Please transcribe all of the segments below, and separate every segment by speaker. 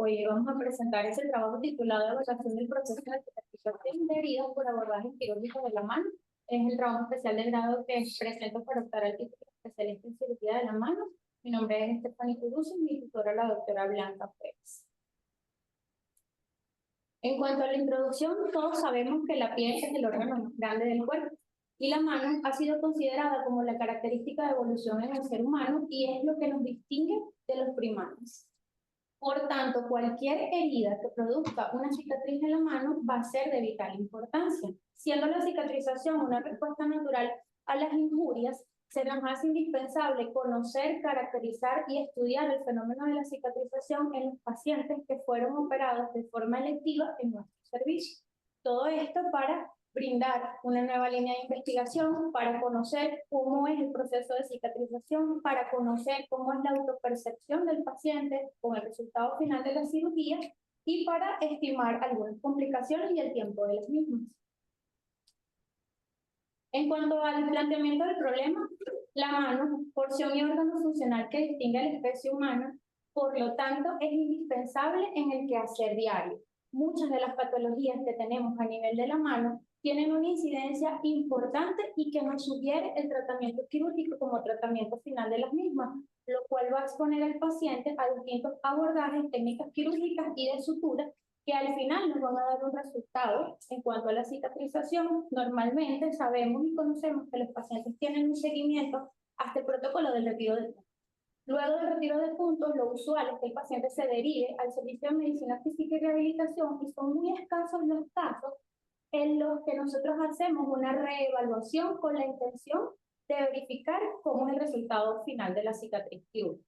Speaker 1: Hoy vamos a presentar ese trabajo titulado Evaluación del proceso de cicatrización de heridas por abordaje quirúrgico de la mano. Es el trabajo especial de grado que presento para optar al título de especialista en cirugía de la mano. Mi nombre es Stephanie Curuso y mi tutora la doctora Blanca Pérez. En cuanto a la introducción, todos sabemos que la piel es el órgano más grande del cuerpo y la mano ha sido considerada como la característica de evolución en el ser humano y es lo que nos distingue de los primates. Por tanto, cualquier herida que produzca una cicatriz en la mano va a ser de vital importancia. Siendo la cicatrización una respuesta natural a las injurias, se nos hace indispensable conocer, caracterizar y estudiar el fenómeno de la cicatrización en los pacientes que fueron operados de forma electiva en nuestro servicio. Todo esto para brindar una nueva línea de investigación, para conocer cómo es el proceso de cicatrización, para conocer cómo es la autopercepción del paciente con el resultado final de la cirugía y para estimar algunas complicaciones y el tiempo de las mismas. En cuanto al planteamiento del problema, la mano, porción y órgano funcional que distingue a la especie humana, por lo tanto, es indispensable en el quehacer diario. Muchas de las patologías que tenemos a nivel de la mano tienen una incidencia importante y que nos sugiere el tratamiento quirúrgico como tratamiento final de las mismas, lo cual va a exponer al paciente a distintos abordajes, técnicas quirúrgicas y de sutura que al final nos van a dar un resultado. En cuanto a la cicatrización, normalmente sabemos y conocemos que los pacientes tienen un seguimiento hasta el protocolo del retiro de puntos. Luego del retiro de puntos, lo usual es que el paciente se derive al servicio de medicina física y rehabilitación y son muy escasos los casos en los que nosotros hacemos una reevaluación con la intención de verificar cómo es el resultado final de la cicatriz quirúrgica.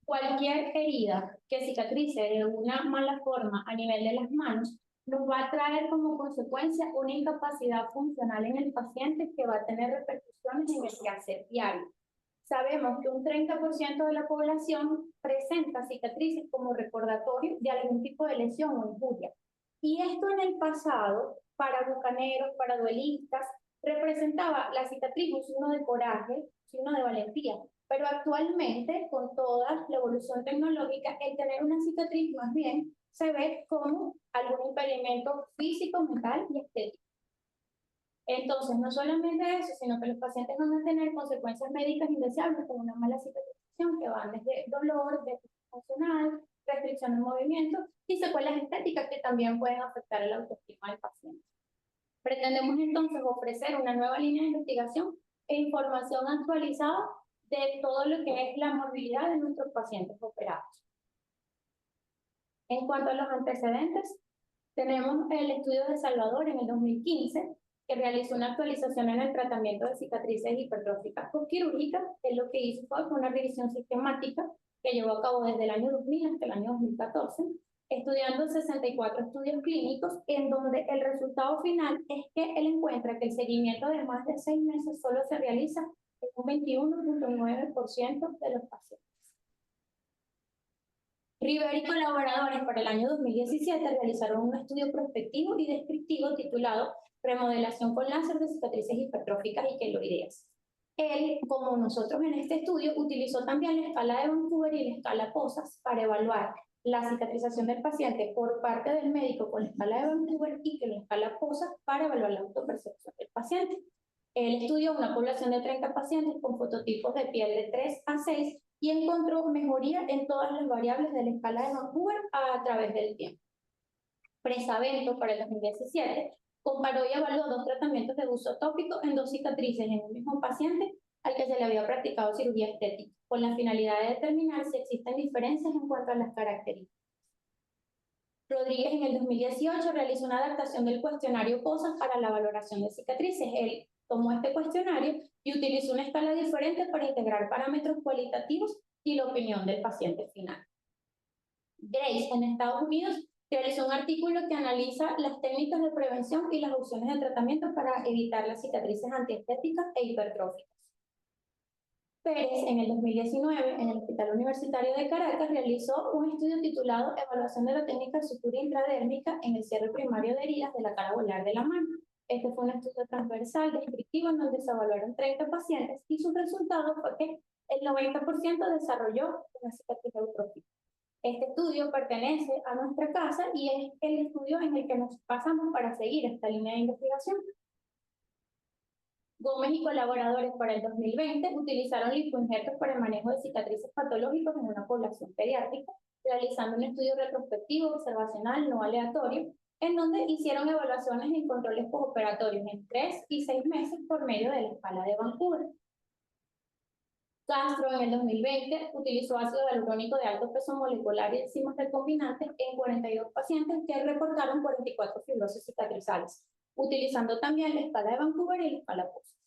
Speaker 1: Cualquier herida que cicatrice de una mala forma a nivel de las manos nos va a traer como consecuencia una incapacidad funcional en el paciente que va a tener repercusiones en el quehacer diario. Sabemos que un 30% de la población presenta cicatrices como recordatorio de algún tipo de lesión o injuria. Y esto en el pasado, para bucaneros, para duelistas, representaba la cicatriz un signo de coraje, signo de valentía. Pero actualmente, con toda la evolución tecnológica, el tener una cicatriz más bien se ve como algún impedimento físico, mental y estético. Entonces, no solamente eso, sino que los pacientes van a tener consecuencias médicas indeseables como una mala cicatrización que van desde dolor, déficit funcional, restricción de movimiento y secuelas estéticas que también pueden afectar el autoestima del paciente. Pretendemos entonces ofrecer una nueva línea de investigación e información actualizada de todo lo que es la morbilidad de nuestros pacientes operados. En cuanto a los antecedentes, tenemos el estudio de Salvador en el 2015, que realizó una actualización en el tratamiento de cicatrices hipertróficas postquirúrgicas. Él lo que hizo fue una revisión sistemática que llevó a cabo desde el año 2000 hasta el año 2014, estudiando 64 estudios clínicos, en donde el resultado final es que él encuentra que el seguimiento de más de 6 meses solo se realiza en un 21.9% de los pacientes. Rivera y colaboradores para el año 2017 realizaron un estudio prospectivo y descriptivo titulado Remodelación con láser de cicatrices hipertróficas y queloideas. Él, como nosotros en este estudio, utilizó también la escala de Vancouver y la escala POSAS para evaluar la cicatrización del paciente por parte del médico con la escala de Vancouver y con la escala POSAS para evaluar la autopercepción del paciente. Él estudió una población de 30 pacientes con fototipos de piel de 3 a 6 y encontró mejoría en todas las variables de la escala de Vancouver a través del tiempo. Presavento para el 2017 comparó y evaluó 2 tratamientos de uso tópico en 2 cicatrices en un mismo paciente al que se le había practicado cirugía estética, con la finalidad de determinar si existen diferencias en cuanto a las características. Rodríguez en el 2018 realizó una adaptación del cuestionario POSAS para la valoración de cicatrices. Él tomó este cuestionario y utilizó una escala diferente para integrar parámetros cualitativos y la opinión del paciente final. Grace en Estados Unidos realizó un artículo que analiza las técnicas de prevención y las opciones de tratamiento para evitar las cicatrices antiestéticas e hipertróficas. Pérez, en el 2019, en el Hospital Universitario de Caracas, realizó un estudio titulado Evaluación de la técnica de sutura intradérmica en el cierre primario de heridas de la cara volar de la mano. Este fue un estudio transversal descriptivo en donde se evaluaron 30 pacientes y su resultado fue que el 90% desarrolló una cicatriz eutrófica. Este estudio pertenece a nuestra casa y es el estudio en el que nos basamos para seguir esta línea de investigación. Gómez y colaboradores para el 2020 utilizaron lipoinjertos para el manejo de cicatrices patológicas en una población pediátrica, realizando un estudio retrospectivo, observacional, no aleatorio, en donde hicieron evaluaciones en controles postoperatorios en 3 y 6 meses por medio de la escala de Vancouver. Castro en el 2020 utilizó ácido hialurónico de alto peso molecular y enzimas recombinantes en 42 pacientes que reportaron 44 fibrosis cicatrizales, utilizando también la escala de Vancouver y la escala POSIX,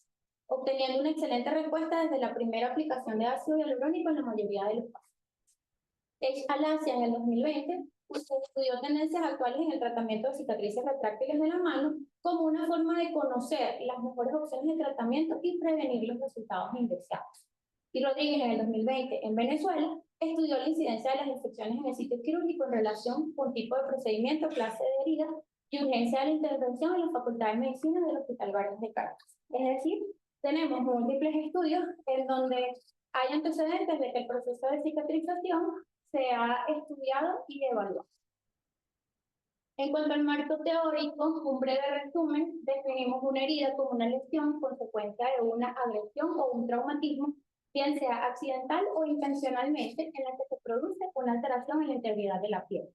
Speaker 1: obteniendo una excelente respuesta desde la primera aplicación de ácido hialurónico en la mayoría de los pacientes. Alasia en el 2020 estudió tendencias actuales en el tratamiento de cicatrices retráctiles de la mano como una forma de conocer las mejores opciones de tratamiento y prevenir los resultados indeseados. Y Rodríguez en el 2020 en Venezuela estudió la incidencia de las infecciones en el sitio quirúrgico en relación con tipo de procedimiento, clase de herida y urgencia de la intervención en la Facultad de Medicina del Hospital Vargas de Caracas. Es decir, tenemos múltiples estudios en donde hay antecedentes de que el proceso de cicatrización se ha estudiado y evaluado. En cuanto al marco teórico, un breve resumen, definimos una herida como una lesión consecuencia de una agresión o un traumatismo, bien sea accidental o intencionalmente, en la que se produce una alteración en la integridad de la piel.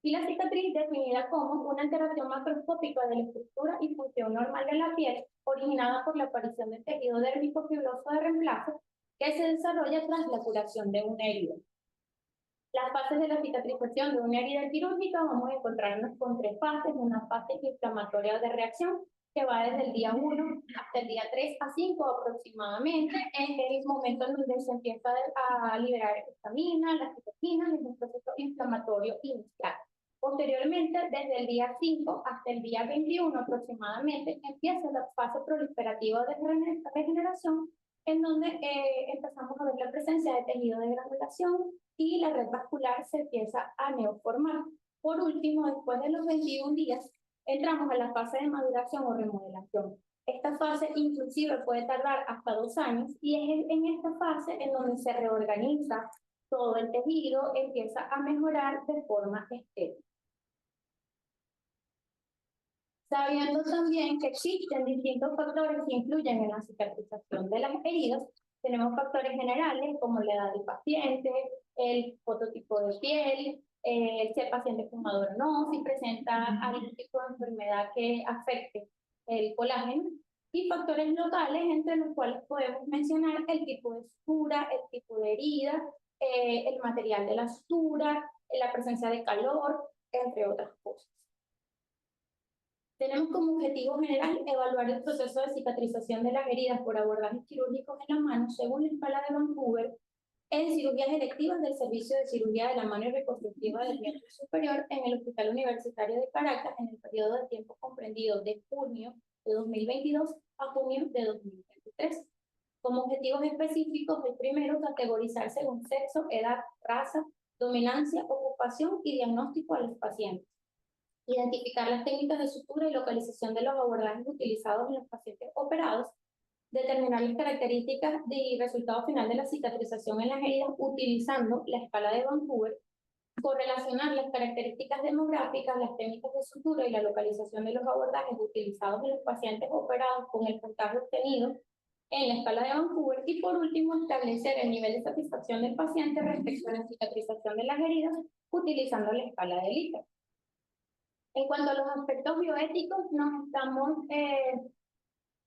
Speaker 1: Y la cicatriz definida como una alteración macroscópica de la estructura y función normal de la piel, originada por la aparición de tejido dérmico fibroso de reemplazo, que se desarrolla tras la curación de una herida. Las fases de la cicatrización de una herida quirúrgica vamos a encontrarnos con 3 fases, una fase inflamatoria de reacción que va desde el día 1 hasta el día 3 a 5 aproximadamente, es el momento en donde se empieza a liberar histamina, las citocinas, es un proceso inflamatorio inicial. Posteriormente, desde el día 5 hasta el día 21 aproximadamente, empieza la fase proliferativa de regeneración, en donde empezamos a ver la presencia de tejido de granulación y la red vascular se empieza a neoformar. Por último, después de los 21 días, entramos a la fase de maduración o remodelación. Esta fase inclusive puede tardar hasta 2 años y es en esta fase en donde se reorganiza todo el tejido, empieza a mejorar de forma estética. Sabiendo también que existen distintos factores que influyen en la cicatrización de las heridas, tenemos factores generales como la edad del paciente, el fototipo de piel, si el paciente es fumador o no, si presenta algún tipo de enfermedad que afecte el colágeno, y factores locales entre los cuales podemos mencionar el tipo de sutura, el tipo de herida, el material de la sutura, la presencia de calor, entre otras cosas. Tenemos como objetivo general evaluar el proceso de cicatrización de las heridas por abordajes quirúrgicos en la mano según la escala de Vancouver en cirugías electivas del Servicio de Cirugía de la Mano y Reconstructiva del Miembro Superior en el Hospital Universitario de Caracas en el periodo de tiempo comprendido de junio de 2022 a junio de 2023. Como objetivos específicos, el primero, categorizar según sexo, edad, raza, dominancia, ocupación y diagnóstico a los pacientes. Identificar las técnicas de sutura y localización de los abordajes utilizados en los pacientes operados, determinar las características y resultado final de la cicatrización en las heridas utilizando la escala de Vancouver, correlacionar las características demográficas, las técnicas de sutura y la localización de los abordajes utilizados en los pacientes operados con el puntaje obtenido en la escala de Vancouver y por último establecer el nivel de satisfacción del paciente respecto a la cicatrización de las heridas utilizando la escala de Likert. En cuanto a los aspectos bioéticos, nos estamos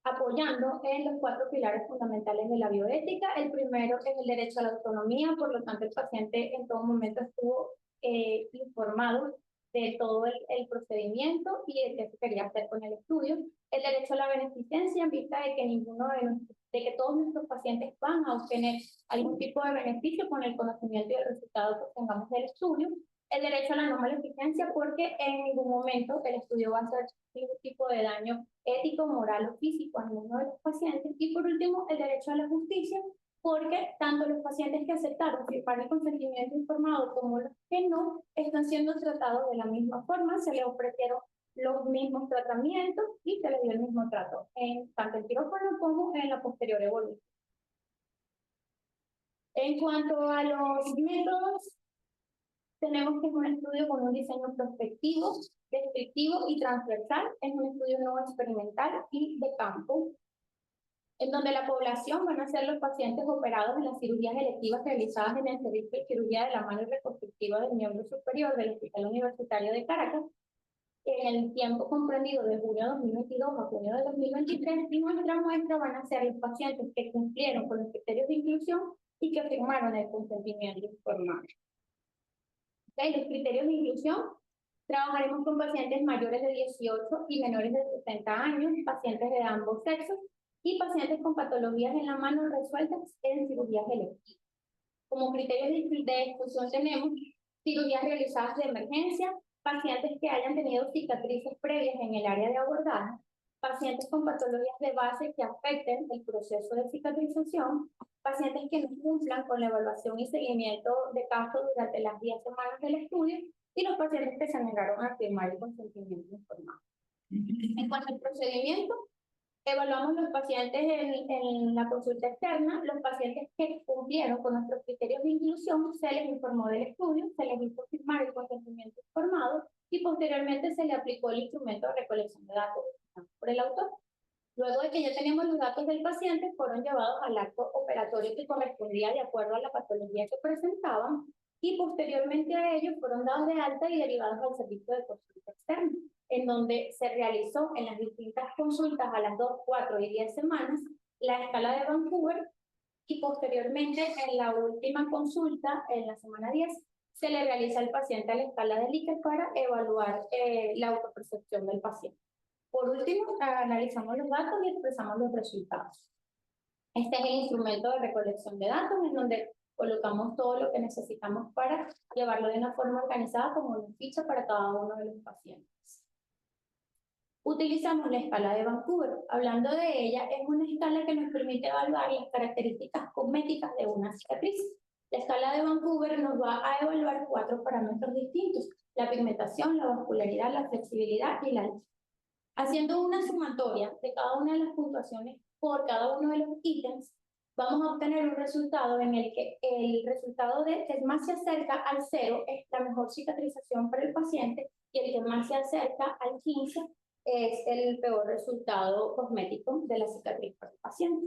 Speaker 1: apoyando en los 4 pilares fundamentales de la bioética. El primero es el derecho a la autonomía, por lo tanto el paciente en todo momento estuvo informado de todo el procedimiento y de qué se quería hacer con el estudio. El derecho a la beneficencia en vista de que todos nuestros pacientes van a obtener algún tipo de beneficio con el conocimiento y el resultado que obtengamos del estudio. El derecho a la no maleficencia porque en ningún momento el estudio va a hacer ningún tipo de daño ético, moral o físico a ninguno de los pacientes. Y por último, el derecho a la justicia porque tanto los pacientes que aceptaron firmar el consentimiento informado como los que no están siendo tratados de la misma forma. Se les ofrecieron los mismos tratamientos y se le dio el mismo trato en tanto el quirófano como en la posterior evolución. En cuanto a los métodos, tenemos que es un estudio con un diseño prospectivo, descriptivo y transversal. Es un estudio no experimental y de campo, en donde la población van a ser los pacientes operados en las cirugías electivas realizadas en el servicio de cirugía de la mano y reconstructiva del miembro superior del Hospital Universitario de Caracas, en el tiempo comprendido de junio de 2022 a junio de 2023, y nuestra muestra van a ser los pacientes que cumplieron con los criterios de inclusión y que firmaron el consentimiento informado. ¿Okay? Los criterios de inclusión: trabajaremos con pacientes mayores de 18 y menores de 60 años, pacientes de ambos sexos y pacientes con patologías en la mano resueltas en cirugías electivas. Como criterios de exclusión tenemos cirugías realizadas de emergencia, pacientes que hayan tenido cicatrices previas en el área de abordaje, pacientes con patologías de base que afecten el proceso de cicatrización, pacientes que no cumplan con la evaluación y seguimiento de caso durante las 10 semanas del estudio, y los pacientes que se negaron a firmar el consentimiento informado. En cuanto al procedimiento, evaluamos los pacientes en la consulta externa. Los pacientes que cumplieron con nuestros criterios de inclusión, se les informó del estudio, se les hizo firmar el consentimiento informado y posteriormente se le aplicó el instrumento de recolección de datos por el autor. Luego de que ya teníamos los datos del paciente, fueron llevados al acto operatorio que correspondía de acuerdo a la patología que presentaban, y posteriormente a ello fueron dados de alta y derivados al servicio de consulta externa, en donde se realizó en las distintas consultas a las 2, 4 y 10 semanas la escala de Vancouver, y posteriormente en la última consulta, en la semana 10, se le realiza al paciente a la escala de Likert para evaluar la autopercepción del paciente. Por último, analizamos los datos y expresamos los resultados. Este es el instrumento de recolección de datos, en donde colocamos todo lo que necesitamos para llevarlo de una forma organizada como una ficha para cada uno de los pacientes. Utilizamos la escala de Vancouver. Hablando de ella, es una escala que nos permite evaluar las características cosméticas de una cicatriz. La escala de Vancouver nos va a evaluar 4 parámetros distintos: la pigmentación, la vascularidad, la flexibilidad y la altura. Haciendo una sumatoria de cada una de las puntuaciones por cada uno de los ítems, vamos a obtener un resultado en el que el resultado que más se acerca al 0 es la mejor cicatrización para el paciente, y el que más se acerca al 15 es el peor resultado cosmético de la cicatriz para el paciente.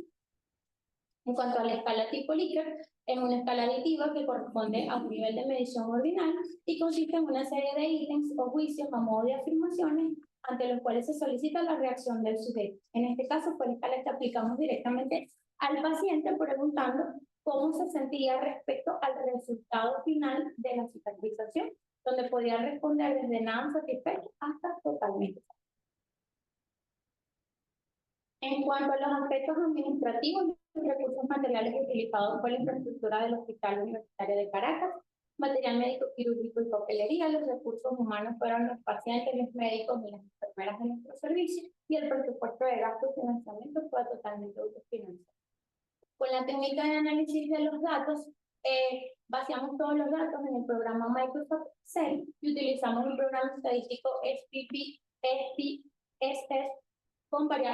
Speaker 1: En cuanto a la escala tipo Likert, es una escala aditiva que corresponde a un nivel de medición ordinal y consiste en una serie de ítems o juicios a modo de afirmaciones ante los cuales se solicita la reacción del sujeto. En este caso fue la escala que aplicamos directamente al paciente, preguntando cómo se sentía respecto al resultado final de la cicatrización, donde podía responder desde nada satisfecho hasta totalmente. En cuanto a los aspectos administrativos, los recursos materiales utilizados por la infraestructura del Hospital Universitario de Caracas, material médico quirúrgico y papelería. Los recursos humanos fueron los pacientes, los médicos y las enfermeras de nuestro servicio, y el presupuesto de gastos y financiamiento fue totalmente autofinanciado. Con la técnica de análisis de los datos, vaciamos todos los datos en el programa Microsoft Excel y utilizamos un programa estadístico SPSS,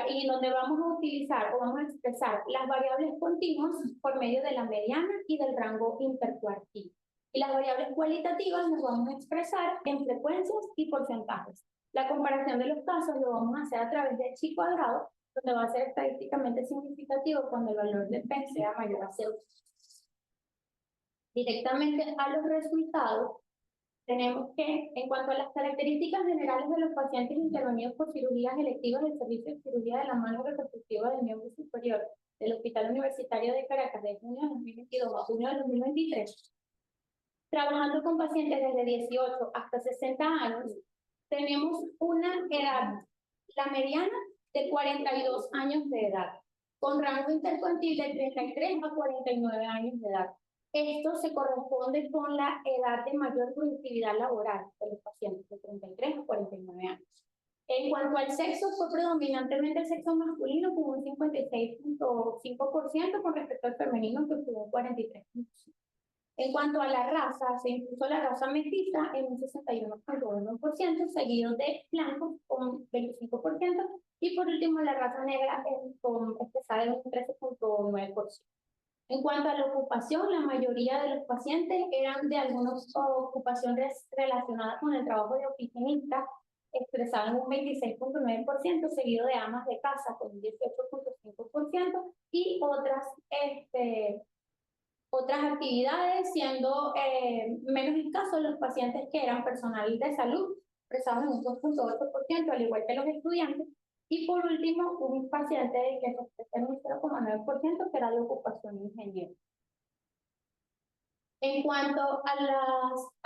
Speaker 1: y donde vamos a utilizar o vamos a expresar las variables continuas por medio de la mediana y del rango intercuartil. Y las variables cualitativas las vamos a expresar en frecuencias y porcentajes. La comparación de los casos lo vamos a hacer a través de chi cuadrado, donde va a ser estadísticamente significativo cuando el valor de P sea mayor a 0. Directamente a los resultados, tenemos que, en cuanto a las características generales de los pacientes intervenidos por cirugías electivas del servicio de cirugía de la mano reconstructiva del miembro superior del Hospital Universitario de Caracas de junio de 2022 a junio de 2023, trabajando con pacientes desde 18 hasta 60 años, tenemos una edad, la mediana, de 42 años de edad, con rango intercuartil de 33 a 49 años de edad. Esto se corresponde con la edad de mayor productividad laboral de los pacientes, de 33 a 49 años. En cuanto al sexo, fue predominantemente el sexo masculino con un 56.5% con respecto al femenino, que obtuvo un 43.5%. En cuanto a la raza, se impuso la raza mestiza en un 61,1%, seguido de blancos con 25%, y por último la raza negra expresada en un 13,9%. En cuanto a la ocupación, la mayoría de los pacientes eran de alguna ocupación relacionada con el trabajo de oficinista, expresado en un 26,9%, seguido de amas de casa con un 18,5%, y otras actividades, siendo menos escasos los pacientes que eran personal de salud, expresados en un 2,8%, al igual que los estudiantes. Y por último, un paciente que se expresa en un 0,9%, que era de ocupación ingeniero. En cuanto a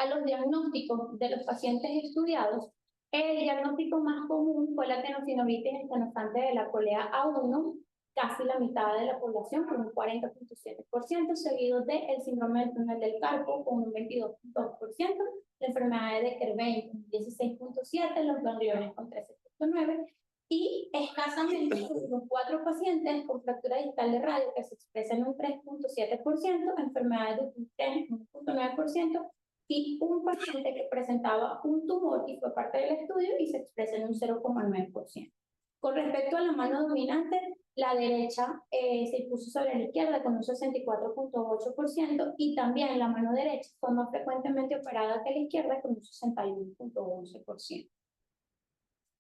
Speaker 1: los diagnósticos de los pacientes estudiados, el diagnóstico más común fue la tenosinovitis estenosante de la polea A1, casi la mitad de la población, con un 40,7%, seguido del síndrome del túnel del carpo, con un 22,2%, la enfermedad de Kerbein, con 16,7%, los gangliones, con 13,9%, y escasamente los 4 pacientes con fractura distal de radio que se expresa en un 3,7%, enfermedades de Dupuytren, 1,9%, y un paciente que presentaba un tumor y fue parte del estudio y se expresa en un 0,9%. Con respecto a la mano dominante, la derecha se impuso sobre la izquierda con un 64,8%, y también la mano derecha fue más frecuentemente operada que la izquierda con un 61,11%.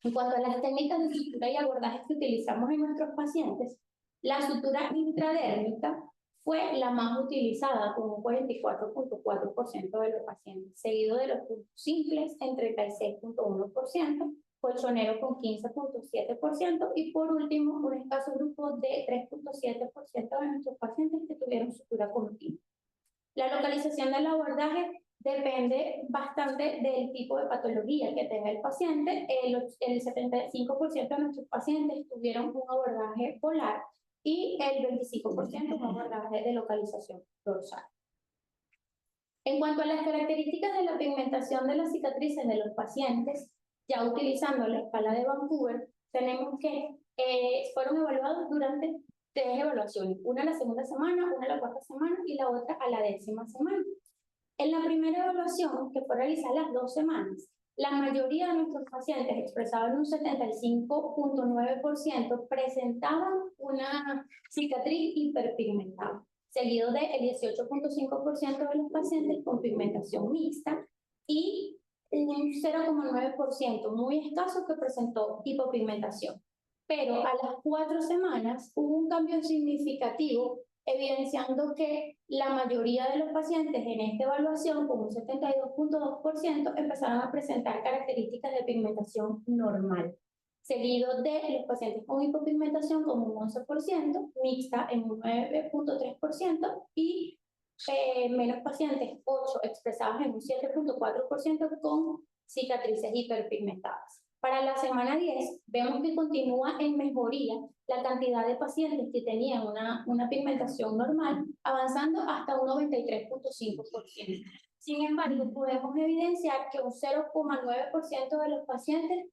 Speaker 1: En cuanto a las técnicas de sutura y abordajes que utilizamos en nuestros pacientes, la sutura intradérmica fue la más utilizada con un 44,4% de los pacientes, seguido de los puntos simples en 36,1%, colchonero con 15,7%, y por último un escaso grupo de 3,7% de nuestros pacientes que tuvieron sutura continua. La localización del abordaje depende bastante del tipo de patología que tenga el paciente. El 75% de nuestros pacientes tuvieron un abordaje polar y el 25% un abordaje de localización dorsal. En cuanto a las características de la pigmentación de las cicatrices de los pacientes, ya utilizando la escala de Vancouver, tenemos que fueron evaluados durante 3 evaluaciones, una a la segunda semana, una a la cuarta semana y la otra a la 10ª semana. En la primera evaluación, que fue realizada las 2 semanas, la mayoría de nuestros pacientes, expresados en un 75,9%, presentaban una cicatriz hiperpigmentada, seguido del 18,5% de los pacientes con pigmentación mixta y un 0,9% muy escaso que presentó hipopigmentación. Pero a las 4 semanas hubo un cambio significativo, evidenciando que la mayoría de los pacientes en esta evaluación, con un 72,2%, empezaron a presentar características de pigmentación normal, seguido de los pacientes con hipopigmentación con un 11%, mixta en un 9,3% y menos pacientes, 8, expresados en un 7,4% con cicatrices hiperpigmentadas. Para la semana 10, vemos que continúa en mejoría la cantidad de pacientes que tenían una pigmentación normal, avanzando hasta un 93,5%. Sin embargo, podemos evidenciar que un 0,9% de los pacientes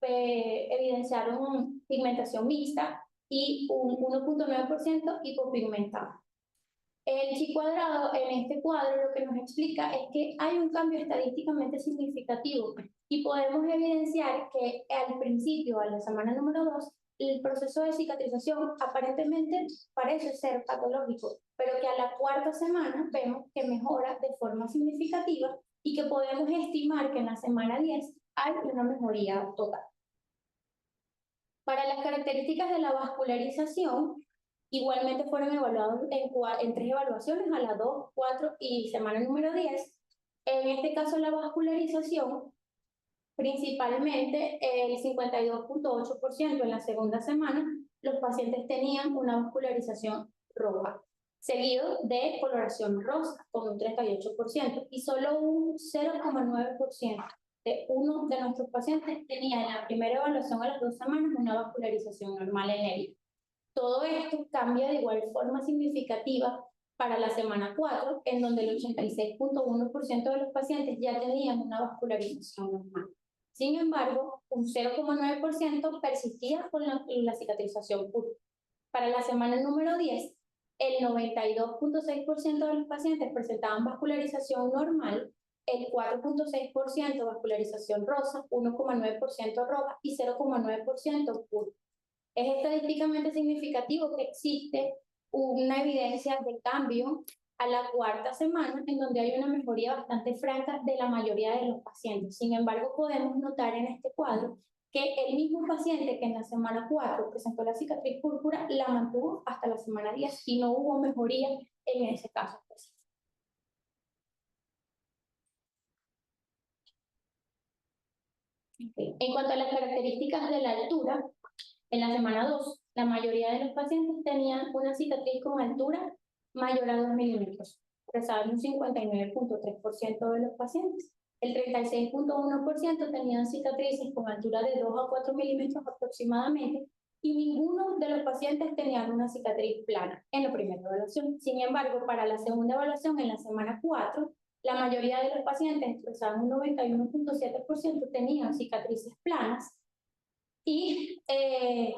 Speaker 1: evidenciaron pigmentación mixta y un 1,9% hipopigmentada. El chi cuadrado en este cuadro lo que nos explica es que hay un cambio estadísticamente significativo y podemos evidenciar que al principio, a la semana número 2, el proceso de cicatrización aparentemente parece ser patológico, pero que a la 4ª semana vemos que mejora de forma significativa y que podemos estimar que en la semana 10 hay una mejoría total. Para las características de la vascularización, igualmente fueron evaluados en 3 evaluaciones, a la 2, 4 y semana número 10. En este caso, la vascularización, principalmente el 52,8% en la segunda semana, los pacientes tenían una vascularización roja, seguido de coloración rosa, con un 38%, y solo un 0,9% de uno de nuestros pacientes tenía en la primera evaluación a las 2 semanas una vascularización normal en el. Todo esto cambia de igual forma significativa para la semana 4, en donde el 86,1% de los pacientes ya tenían una vascularización normal. Sin embargo, un 0,9% persistía con la cicatrización pura. Para la semana número 10, el 92.6% de los pacientes presentaban vascularización normal, el 4.6% vascularización rosa, 1.9% roja y 0.9% púrpura. Es estadísticamente significativo que existe una evidencia de cambio a la cuarta semana, en donde hay una mejoría bastante franca de la mayoría de los pacientes. Sin embargo, podemos notar en este cuadro que el mismo paciente que en la semana 4 presentó la cicatriz púrpura la mantuvo hasta la semana 10 y no hubo mejoría en ese caso específico. Okay. En cuanto a las características de la altura, en la semana 2, la mayoría de los pacientes tenían una cicatriz con altura mayor a 2 milímetros, expresada en un 59.3% de los pacientes. El 36.1% tenían cicatrices con altura de 2 a 4 milímetros aproximadamente, y ninguno de los pacientes tenían una cicatriz plana en la primera evaluación. Sin embargo, para la segunda evaluación, en la semana 4, la mayoría de los pacientes, expresaban un 91.7%, tenían cicatrices planas, y 3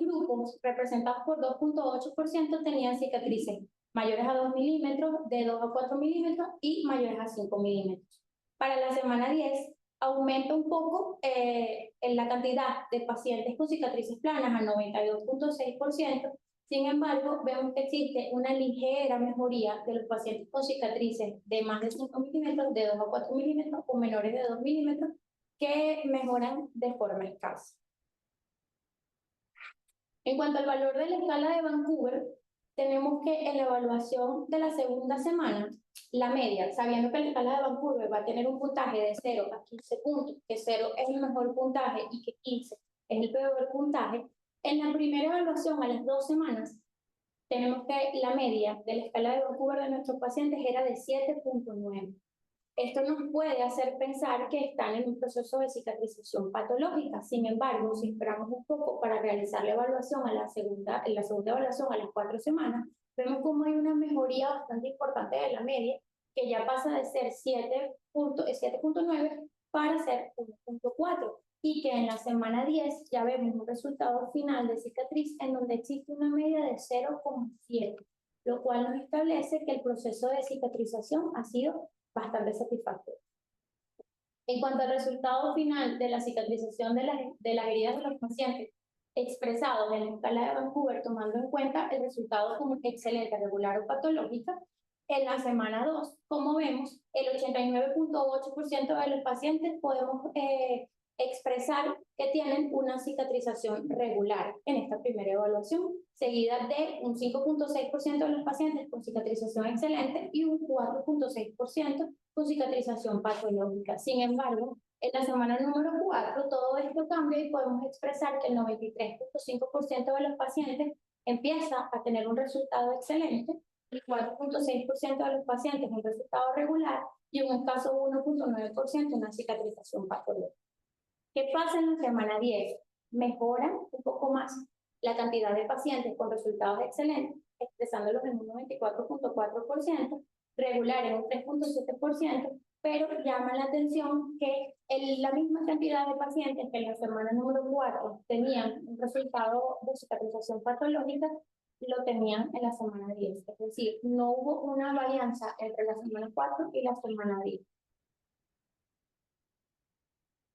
Speaker 1: grupos representados por 2.8% tenían cicatrices mayores a 2 milímetros, de 2 a 4 milímetros y mayores a 5 milímetros. Para la semana 10 aumenta un poco en la cantidad de pacientes con cicatrices planas a 92.6%. Sin embargo, vemos que existe una ligera mejoría de los pacientes con cicatrices de más de 5 milímetros, de 2 a 4 milímetros o menores de 2 milímetros, que mejoran de forma escasa. En cuanto al valor de la escala de Vancouver, tenemos que en la evaluación de la segunda semana, la media, sabiendo que la escala de Vancouver va a tener un puntaje de 0 a 15 puntos, que 0 es el mejor puntaje y que 15 es el peor puntaje, en la primera evaluación a las 2 semanas, tenemos que la media de la escala de Vancouver de nuestros pacientes era de 7.9. Esto nos puede hacer pensar que están en un proceso de cicatrización patológica. Sin embargo, si esperamos un poco para realizar la evaluación en la segunda evaluación a las 4 semanas, vemos como hay una mejoría bastante importante de la media, que ya pasa de ser 7.9 para ser 1.4, y que en la semana 10 ya vemos un resultado final de cicatriz en donde existe una media de 0.7, lo cual nos establece que el proceso de cicatrización ha sido bastante satisfactorio. En cuanto al resultado final de la cicatrización de las heridas de los pacientes expresados en la escala de Vancouver, tomando en cuenta el resultado como excelente, regular o patológica, en la semana 2, como vemos, el 89.8% de los pacientes podemos expresar que tienen una cicatrización regular en esta primera evaluación, seguida de un 5.6% de los pacientes con cicatrización excelente y un 4.6% con cicatrización patológica. Sin embargo, en la semana número 4 todo esto cambia y podemos expresar que el 93.5% de los pacientes empieza a tener un resultado excelente, el 4.6% de los pacientes un resultado regular y un escaso 1.9% una cicatrización patológica. ¿Qué pasa en la semana 10? Mejora un poco más la cantidad de pacientes con resultados excelentes, expresándolos en un 94.4%, regular en un 3.7%, pero llama la atención que la misma cantidad de pacientes que en la semana número 4 tenían un resultado de cicatrización patológica, lo tenían en la semana 10. Es decir, no hubo una varianza entre la semana 4 y la semana 10.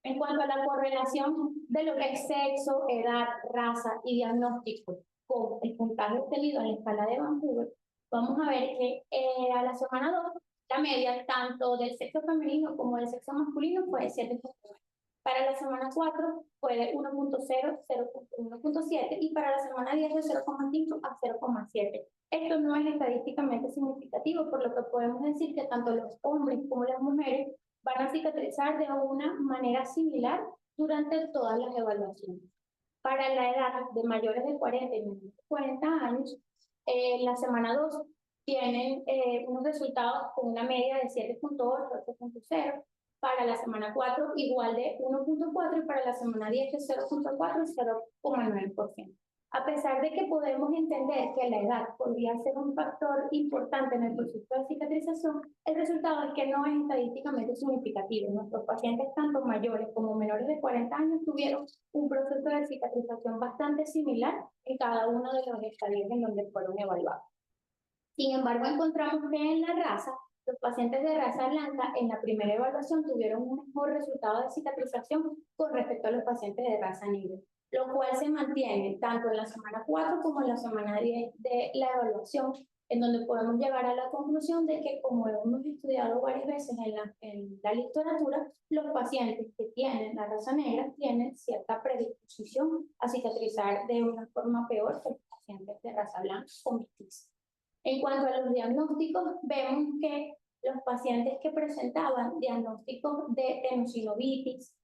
Speaker 1: En cuanto a la correlación de lo que es sexo, edad, raza y diagnóstico con el puntaje obtenido en la escala de Vancouver, vamos a ver que a la semana 2, la media tanto del sexo femenino como del sexo masculino fue de 7.9. Para la semana 4 fue de 1.0, 1.7 y para la semana 10 de 0.5 a 0.7. Esto no es estadísticamente significativo, por lo que podemos decir que tanto los hombres como las mujeres van a cicatrizar de una manera similar durante todas las evaluaciones. Para la edad de mayores de 40 y menores de 40 años, la semana 2 tienen unos resultados con una media de 7.8, 8.0, para la semana 4 igual de 1.4 y para la semana 10 de 0.4 y 0.9%. A pesar de que podemos entender que la edad podría ser un factor importante en el proceso de cicatrización, el resultado es que no es estadísticamente significativo. Nuestros pacientes, tanto mayores como menores de 40 años, tuvieron un proceso de cicatrización bastante similar en cada uno de los estadios en donde fueron evaluados. Sin embargo, encontramos que en la raza, los pacientes de raza blanca en la primera evaluación tuvieron un mejor resultado de cicatrización con respecto a los pacientes de raza negra, lo cual se mantiene tanto en la semana 4 como en la semana 10 de la evaluación, en donde podemos llegar a la conclusión de que, como hemos estudiado varias veces en la literatura, los pacientes que tienen la raza negra tienen cierta predisposición a cicatrizar de una forma peor que los pacientes de raza blanca o mestiza. En cuanto a los diagnósticos, vemos que los pacientes que presentaban diagnósticos de tenosynovitis,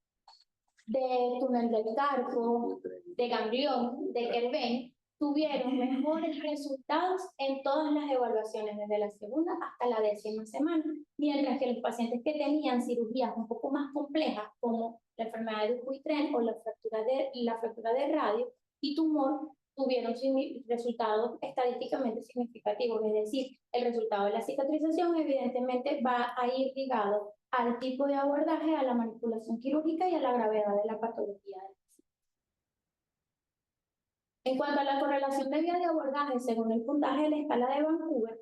Speaker 1: de túnel del carpo, de ganglión, de Kerben, tuvieron mejores resultados en todas las evaluaciones, desde la segunda hasta la 10ª semana, mientras que los pacientes que tenían cirugías un poco más complejas, como la enfermedad de Dupuytren o la fractura de radio y tumor, tuvieron resultados estadísticamente significativos, es decir, el resultado de la cicatrización evidentemente va a ir ligado al tipo de abordaje, a la manipulación quirúrgica y a la gravedad de la patología del paciente. En cuanto a la correlación de vía de abordaje según el puntaje de la escala de Vancouver,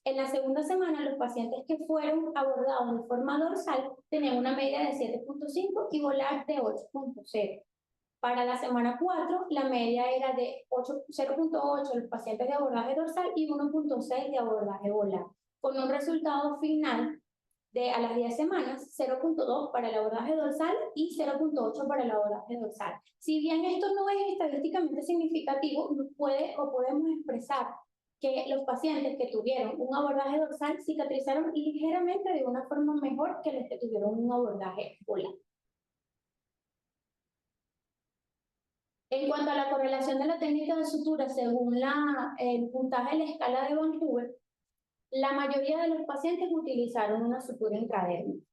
Speaker 1: en la segunda semana los pacientes que fueron abordados de forma dorsal tenían una media de 7.5 y volar de 8.0. Para la semana 4, la media era de 0.8 los pacientes de abordaje dorsal y 1.6 de abordaje volar, con un resultado final de a las 10 semanas, 0.2 para el abordaje dorsal y 0.8 para el abordaje dorsal. Si bien esto no es estadísticamente significativo, podemos expresar que los pacientes que tuvieron un abordaje dorsal cicatrizaron ligeramente de una forma mejor que los que tuvieron un abordaje volar. En cuanto a la correlación de la técnica de sutura según el puntaje de la escala de Vancouver, la mayoría de los pacientes utilizaron una sutura intradérmica.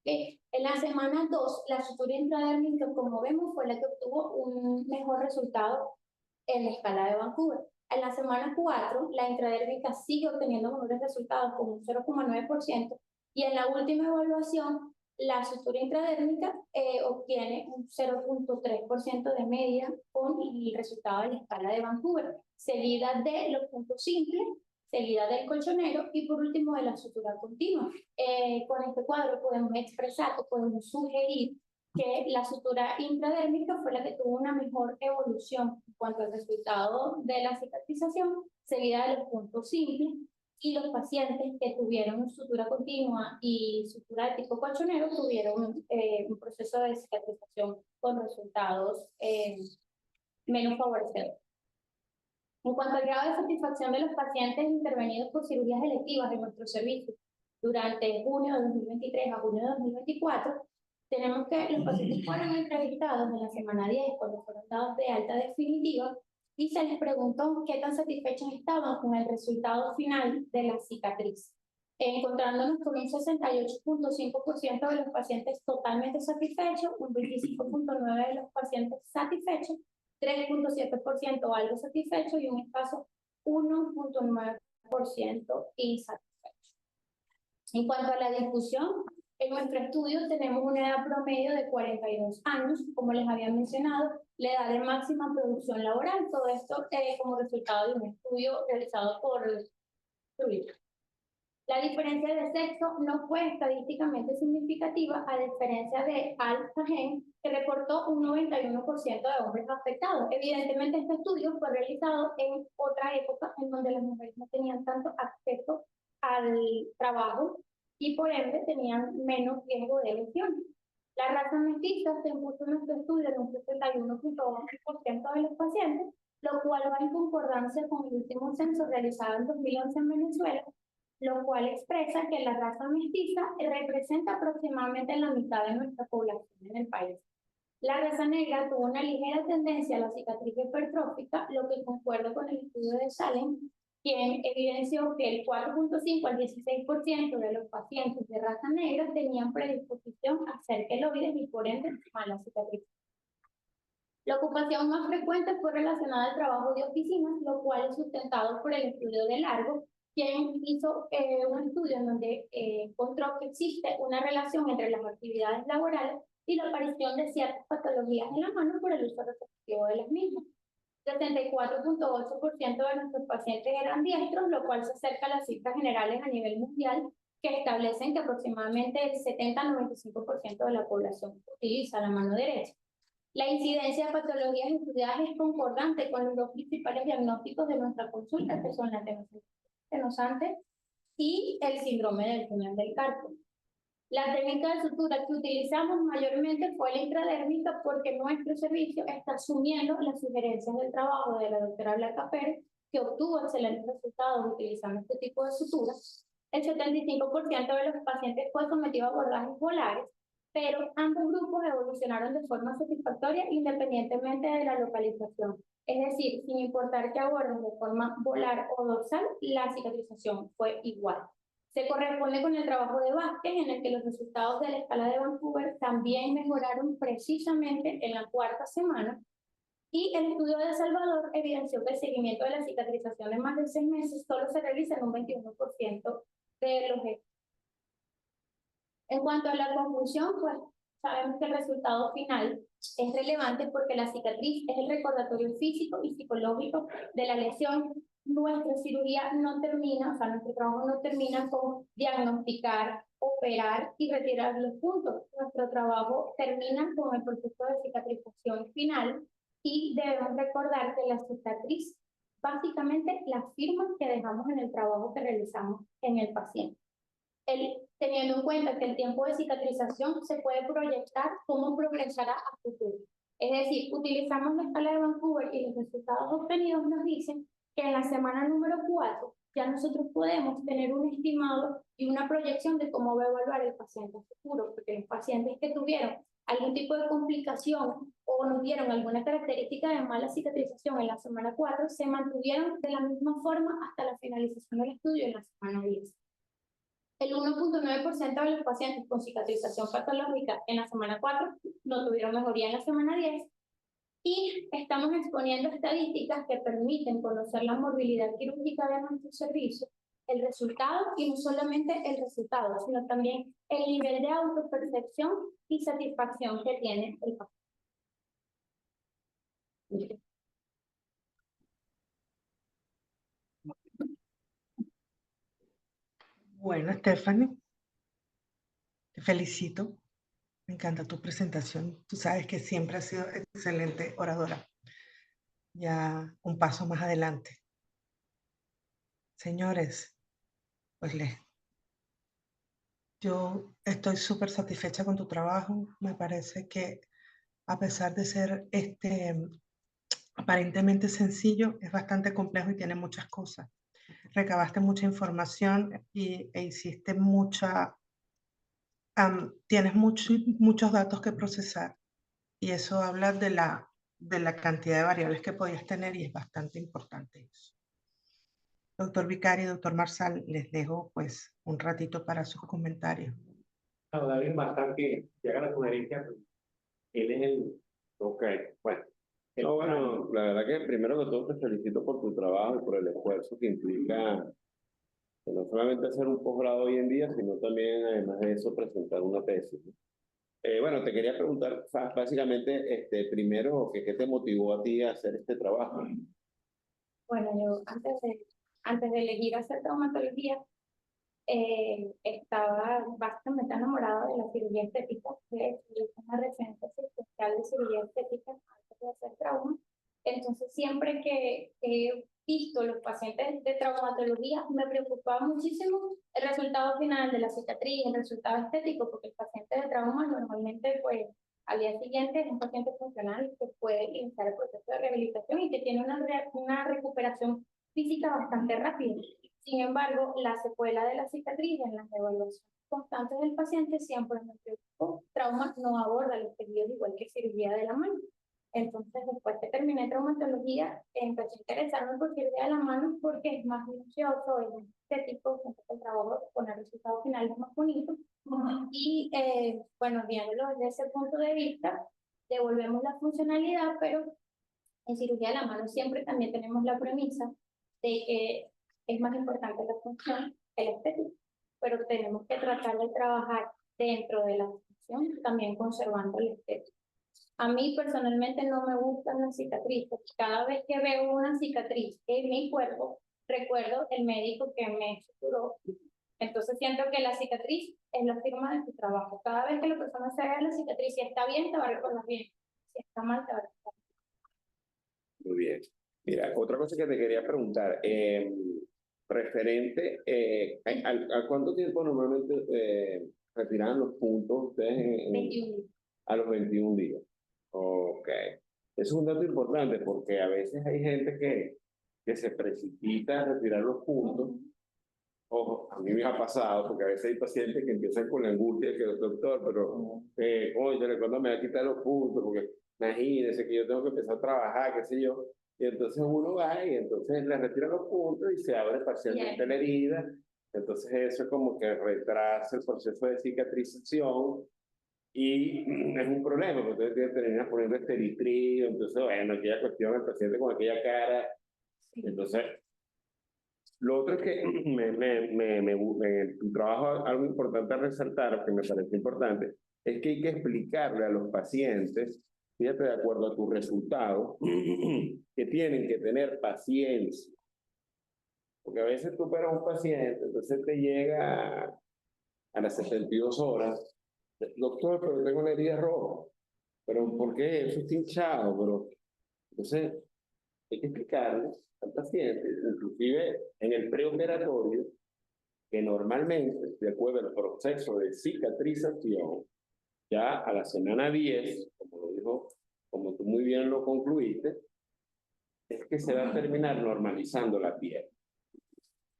Speaker 1: En la semana 2, la sutura intradérmica, como vemos, fue la que obtuvo un mejor resultado en la escala de Vancouver. En la semana 4, la intradérmica sigue obteniendo mejores resultados con un 0.9%, y en la última evaluación, la sutura intradérmica obtiene un 0.3% de media con el resultado de la escala de Vancouver, seguida de los puntos simples, seguida del colchonero y por último de la sutura continua. Con este cuadro podemos expresar o podemos sugerir que la sutura intradérmica fue la que tuvo una mejor evolución en cuanto al resultado de la cicatrización, seguida de los puntos simples, y los pacientes que tuvieron sutura continua y sutura de tipo colchonero tuvieron un proceso de cicatrización con resultados menos favorecedores. En cuanto al grado de satisfacción de los pacientes intervenidos por cirugías electivas en nuestro servicio durante junio de 2023 a junio de 2024, tenemos que los pacientes fueron entrevistados en la semana 10 cuando fueron dados de alta definitiva y se les preguntó qué tan satisfechos estaban con el resultado final de la cicatriz, encontrándonos con un 68.5% de los pacientes totalmente satisfechos, un 25.9% de los pacientes satisfechos, 3.7% algo satisfecho y un escaso 1.9% insatisfecho. En cuanto a la discusión, en nuestro estudio tenemos una edad promedio de 42 años, como les había mencionado, la edad de máxima producción laboral, todo esto como resultado de un estudio realizado por Twitter. La diferencia de sexo no fue estadísticamente significativa, a diferencia de Al-Sahen, que reportó un 91% de hombres afectados. Evidentemente, este estudio fue realizado en otra época en donde las mujeres no tenían tanto acceso al trabajo y por ende tenían menos riesgo de lesiones. La raza mestiza se impuso en nuestro estudio en un 71.8% de los pacientes, lo cual va en concordancia con el último censo realizado en 2011 en Venezuela, lo cual expresa que la raza mestiza representa aproximadamente la mitad de nuestra población en el país. La raza negra tuvo una ligera tendencia a la cicatriz hipertrófica, lo que concuerda con el estudio de Salem, quien evidenció que el 4.5 al 16% de los pacientes de raza negra tenían predisposición a ser queloides y por ende mala cicatriz. La ocupación más frecuente fue relacionada al trabajo de oficinas, lo cual es sustentado por el estudio de Largo, quien hizo un estudio en donde encontró que existe una relación entre las actividades laborales y la aparición de ciertas patologías en la mano por el uso repetitivo de las mismas. 74.8% de nuestros pacientes eran diestros, lo cual se acerca a las cifras generales a nivel mundial que establecen que aproximadamente el 70-95% de la población utiliza la mano derecha. La incidencia de patologías estudiadas es concordante con los dos principales diagnósticos de nuestra consulta, que son la tenosante y el síndrome del túnel del carpo. La técnica de sutura que utilizamos mayormente fue la intradérmica porque nuestro servicio está asumiendo las sugerencias del trabajo de la doctora Blanca Pérez, que obtuvo excelentes resultados utilizando este tipo de sutura. El 75% de los pacientes fue sometido a abordajes molares, pero ambos grupos evolucionaron de forma satisfactoria independientemente de la localización. Es decir, sin importar que aborden de forma volar o dorsal, la cicatrización fue igual. Se corresponde con el trabajo de Vázquez, en el que los resultados de la escala de Vancouver también mejoraron precisamente en la cuarta semana. Y el estudio de Salvador evidenció que el seguimiento de la cicatrización de más de 6 meses solo se realiza en un 21% de los estudios. En cuanto a la conclusión, pues sabemos que el resultado final es relevante porque la cicatriz es el recordatorio físico y psicológico de la lesión. Nuestra cirugía no termina, o sea, nuestro trabajo no termina con diagnosticar, operar y retirar los puntos. Nuestro trabajo termina con el proceso de cicatrización final y debemos recordar que la cicatriz básicamente la firma que dejamos en el trabajo que realizamos en el paciente. Teniendo en cuenta que el tiempo de cicatrización se puede proyectar cómo progresará a futuro. Es decir, utilizamos la escala de Vancouver y los resultados obtenidos nos dicen que en la semana número 4 ya nosotros podemos tener un estimado y una proyección de cómo va a evaluar el paciente a futuro, porque los pacientes que tuvieron algún tipo de complicación o nos dieron alguna característica de mala cicatrización en la semana 4 se mantuvieron de la misma forma hasta la finalización del estudio en la semana 10. El 1.9% de los pacientes con cicatrización patológica en la semana 4 no tuvieron mejoría en la semana 10 y estamos exponiendo estadísticas que permiten conocer la morbilidad quirúrgica de nuestro servicio, el resultado y no solamente el resultado, sino también el nivel de autopercepción y satisfacción que tiene el paciente.
Speaker 2: Bueno, Stephanie, te felicito. Me encanta tu presentación. Tú sabes que siempre has sido excelente oradora. Ya un paso más adelante. Señores, pues yo estoy súper satisfecha con tu trabajo. Me parece que a pesar de ser aparentemente sencillo, es bastante complejo y tiene muchas cosas. Recabaste mucha información e hiciste tienes muchos datos que procesar y eso habla de la cantidad de variables que podías tener y es bastante importante eso. Doctor Vicario, doctor Marsal, les dejo pues un ratito para sus comentarios.
Speaker 3: No, David Marsal que haga la sugerencia, él es el... Ok, bueno.
Speaker 4: No, bueno, la verdad que primero que todo te felicito por tu trabajo y por el esfuerzo que implica no solamente hacer un posgrado hoy en día, sino también, además de eso, presentar una tesis, ¿no? Bueno, te quería preguntar básicamente, primero, ¿qué te motivó a ti a hacer este trabajo?
Speaker 1: Bueno, yo antes de elegir hacer traumatología, estaba bastante enamorada de la cirugía estética. De hecho, hice una residencia especial de cirugía estética antes de hacer trauma. Entonces, siempre que he visto los pacientes de traumatología, me preocupaba muchísimo el resultado final de la cicatriz, el resultado estético, porque el paciente de trauma normalmente, pues, al día siguiente es un paciente funcional que puede iniciar el proceso de rehabilitación y que tiene una recuperación física bastante rápida. Sin embargo, la secuela de la cicatriz en las evaluaciones constantes del paciente siempre me preocupó. Trauma no aborda los tejidos igual que cirugía de la mano. Entonces, después que terminé traumatología, empecé a interesarme por cirugía de la mano porque es más minucioso, es más estético, el trabajo con el resultado final es más bonito. Y bueno, viéndolo desde ese punto de vista, devolvemos la funcionalidad, pero en cirugía de la mano siempre también tenemos la premisa de que es más importante la función que la estética, pero tenemos que tratar de trabajar dentro de la función, también conservando la estética. A mí personalmente no me gustan las cicatrices. Cada vez que veo una cicatriz en mi cuerpo, recuerdo el médico que me suturó. Entonces siento que la cicatriz es la firma de tu trabajo. Cada vez que la persona se haga la cicatriz, si está bien, te va a recordar bien. Si está mal, te va a recordar.
Speaker 4: Muy bien. Mira, otra cosa que te quería preguntar, referente, ¿a cuánto tiempo normalmente retiran los puntos ustedes
Speaker 1: 21.
Speaker 4: a los 21 días? Ok. Es un dato importante porque a veces hay gente que se precipita a retirar los puntos. Ojo, a mí me ha pasado, porque a veces hay pacientes que empiezan con la angustia de que el doctor, pero, oye, ¿cuándo me va a quitar los puntos? Porque imagínense que yo tengo que empezar a trabajar, qué sé yo. Y entonces uno va y entonces le retira los puntos y se abre parcialmente la herida. Entonces eso es como que retrasa el proceso de cicatrización y es un problema, porque entonces terminas poniendo esteritrido, entonces, bueno, aquella cuestión, el paciente con aquella cara. Entonces, lo otro es que en tu trabajo, algo importante a resaltar, que me parece importante, es que hay que explicarle a los pacientes, fíjate, de acuerdo a tus resultados, que tienen que tener paciencia. Porque a veces tú operas a un paciente, entonces te llega a las 72 horas, doctor, pero tengo una herida roja. ¿Pero por qué? Eso está hinchado, pero... Entonces, hay que explicarle al paciente, inclusive en el preoperatorio, que normalmente, de acuerdo al proceso de cicatrización, ya a la semana 10, como lo dijo, como tú muy bien lo concluiste, es que se va a terminar normalizando la piel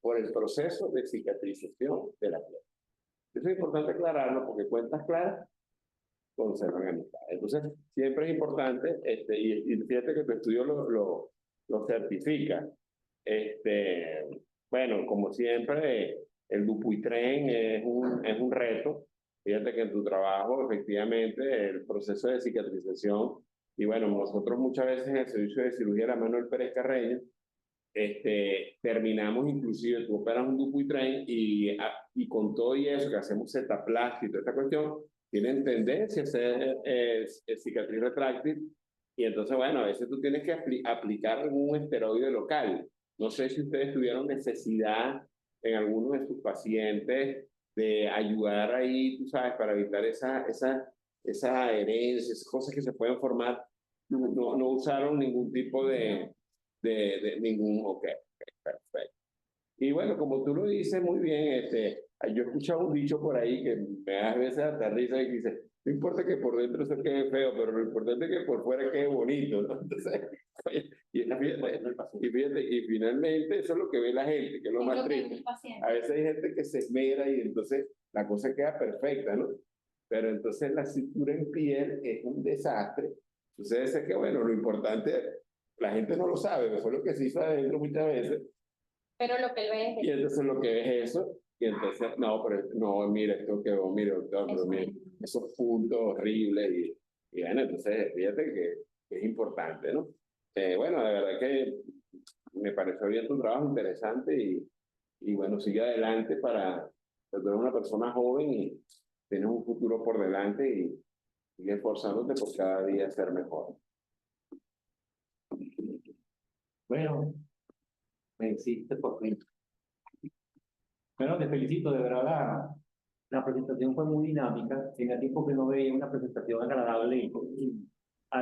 Speaker 4: por el proceso de cicatrización de la piel. Eso es importante aclararlo porque cuentas claras conservan amistad. Entonces, siempre es importante, y fíjate que tu estudio lo certifica. Bueno, como siempre, el Dupuytren es un reto. Fíjate que en tu trabajo, efectivamente, el proceso de cicatrización, y bueno, nosotros muchas veces en el servicio de cirugía de la Manuel Pérez Carreño, terminamos inclusive, tú operas un Dupuytren y con todo y eso que hacemos setaplastia y toda esta cuestión, tienen tendencia a ser cicatriz retráctil y entonces, bueno, a veces tú tienes que aplicar un esteroide local. No sé si ustedes tuvieron necesidad en algunos de sus pacientes de ayudar ahí, tú sabes, para evitar esa herencia, esas cosas que se pueden formar. No usaron ningún tipo de ningún, ok, perfecto. Y bueno, como tú lo dices muy bien, yo he escuchado un dicho por ahí que me da a veces hasta risa y dice, no importa que por dentro se quede feo, pero lo importante es que por fuera quede bonito, ¿no? Entonces, y finalmente eso es lo que ve la gente, que es lo más triste. A veces hay gente que se esmera y entonces la cosa queda perfecta, ¿no? Pero entonces la cintura en piel es un desastre. Entonces es que, bueno, lo importante, la gente no lo sabe, pero fue lo que se hizo adentro muchas veces.
Speaker 1: Pero lo que ve es...
Speaker 4: Y entonces lo que ves es eso, y entonces, no, pero no, mira, esto quedó, mire, doctor, pero mire, esos puntos horribles, y bueno, entonces fíjate que es importante, ¿no? Bueno, de verdad que me pareció bien tu trabajo, interesante, y bueno, sigue adelante para, tú eres una persona joven y tienes un futuro por delante y sigue esforzándote por cada día ser mejor.
Speaker 3: Bueno, me hiciste por fin. Bueno, te felicito, de verdad. La presentación fue muy dinámica. Tenía tiempo que no veía una presentación agradable